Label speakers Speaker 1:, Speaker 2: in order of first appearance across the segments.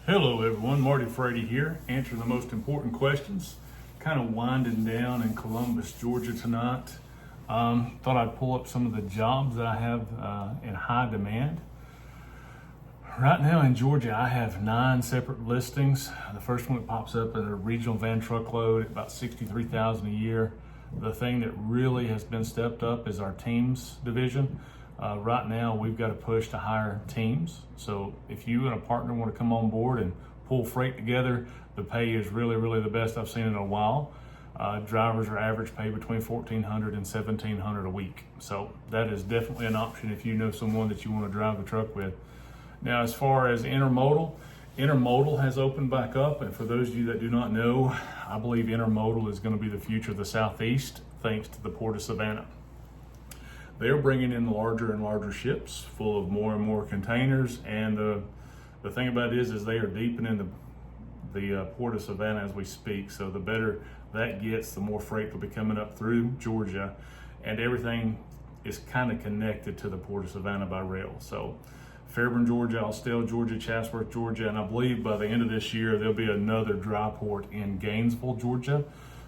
Speaker 1: Hello everyone, Marty Frady here, answering the most important questions. Kind of winding down in Columbus, Georgia tonight. Thought I'd pull up some of the jobs that I have in high demand. Right now in Georgia, I have 9 separate listings. The first one that pops up is a regional van truckload, about $63,000 a year. The thing that really has been stepped up is our teams division. Right now, we've got a push to hire teams. So if you and a partner want to come on board and pull freight together, the pay is really the best I've seen in a while. Drivers are average pay between $1,400 and $1,700 a week. So that is definitely an option if you know someone that you want to drive the truck with. Now, as far as intermodal has opened back up. And for those of you that do not know, I believe intermodal is going to be the future of the Southeast, thanks to the Port of Savannah. They're bringing in larger and larger ships full of more and more containers. And the thing about it is they are deepening the Port of Savannah as we speak. So the better that gets, the more freight will be coming up through Georgia. And everything is kind of connected to the Port of Savannah by rail. So Fairburn, Georgia, Austell, Georgia, Chatsworth, Georgia, and I believe by the end of this year, there'll be another dry port in Gainesville, Georgia.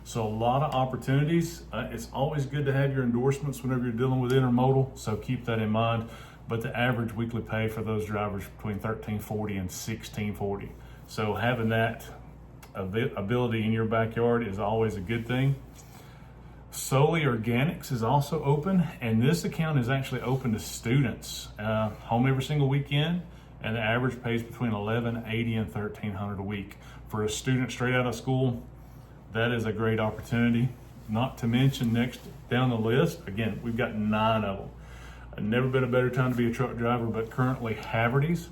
Speaker 1: So a lot of opportunities. It's always good to have your endorsements whenever you're dealing with intermodal, so keep that in mind. But the average weekly pay for those drivers is between $1,340 and $1,640. So having that ability in your backyard is always a good thing. Solely Organics is also open, and this account is actually open to students. Home every single weekend, and the average pays between $1,180 and $1,300 a week. For a student straight out of school, that is a great opportunity. Not to mention, next down the list, again, we've got 9 of them. Never been a better time to be a truck driver, but currently Havertys.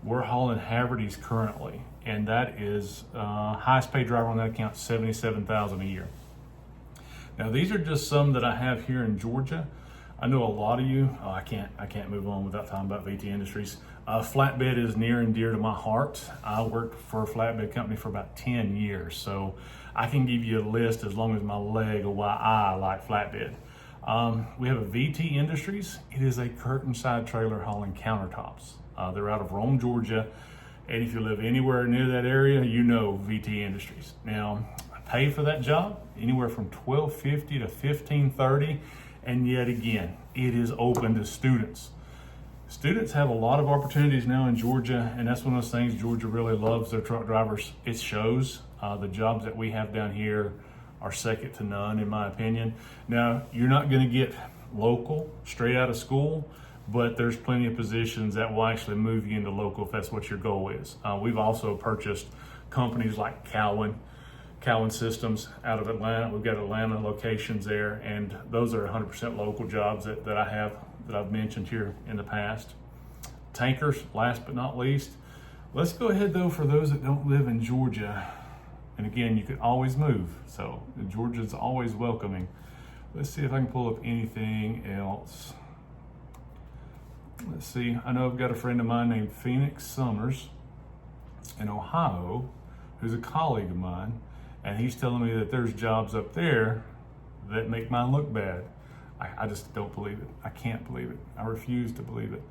Speaker 1: We're hauling Havertys currently, and that is highest paid driver on that account, $77,000 a year. Now, these are just some that I have here in Georgia. I know a lot of you, I can't move on without talking about VT Industries. Flatbed is near and dear to my heart. I worked for a flatbed company for about 10 years, so I can give you a list as long as my leg of why I like flatbed. We have a VT Industries. It is a curtain side trailer hauling countertops. They're out of Rome, Georgia, and if you live anywhere near that area, you know VT Industries. Now, pay for that job anywhere from $1,250 to $1,530, and yet again, it is open to students. Students have a lot of opportunities now in Georgia, and that's one of those things. Georgia really loves their truck drivers. It shows. The jobs that we have down here are second to none, in my opinion. Now, you're not going to get local straight out of school, but there's plenty of positions that will actually move you into local if that's what your goal is. We've also purchased companies like Cowan Systems out of Atlanta. We've got Atlanta locations there, and those are 100% local jobs that I've mentioned here in the past. Tankers, last but not least. Let's go ahead though, for those that don't live in Georgia, and again, you could always move, so Georgia's always welcoming. Let's see if I can pull up anything else. Let's see, I know I've got a friend of mine named Phoenix Summers in Ohio, who's a colleague of mine, and he's telling me that there's jobs up there that make mine look bad. I just don't believe it. I can't believe it. I refuse to believe it.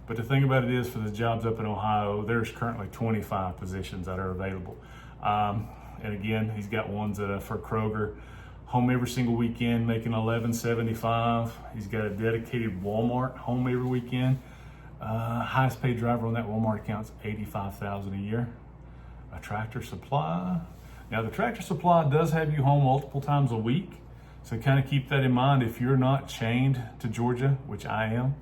Speaker 1: But the thing about it is, for the jobs up in Ohio, there's currently 25 positions that are available. And again, he's got ones that are for Kroger, home every single weekend, making $11.75. He's got a dedicated Walmart, home every weekend. Highest paid driver on that Walmart account is $85,000 a year. A Tractor Supply. Now, the Tractor Supply does have you home multiple times a week, so kind of keep that in mind. If you're not chained to Georgia, which I am,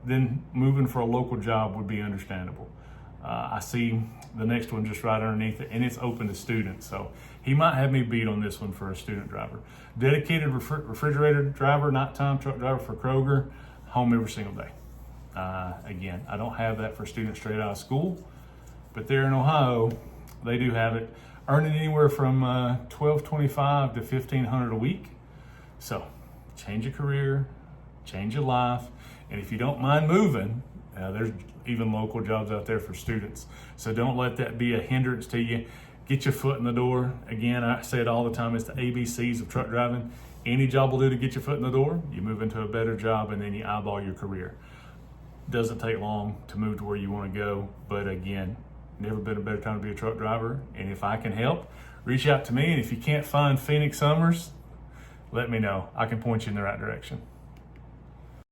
Speaker 1: then moving for a local job would be understandable. I see the next one just right underneath it, and it's open to students, so he might have me beat on this one for a student driver. Dedicated refrigerator driver, nighttime truck driver for Kroger, home every single day. Again, I don't have that for students straight out of school, but there in Ohio, they do have it. Earning anywhere from $1,225 to $1,500 a week. So change your career, change your life, and if you don't mind moving, there's even local jobs out there for students. So don't let that be a hindrance to you. Get your foot in the door. Again, I say it all the time, it's the ABCs of truck driving. Any job will do to get your foot in the door. You move into a better job, and then you eyeball your career. Doesn't take long to move to where you want to go, but again, Never been a better time to be a truck driver. And if I can help, reach out to me. And if you can't find Phoenix Summers, let me know. I can point you in the right direction.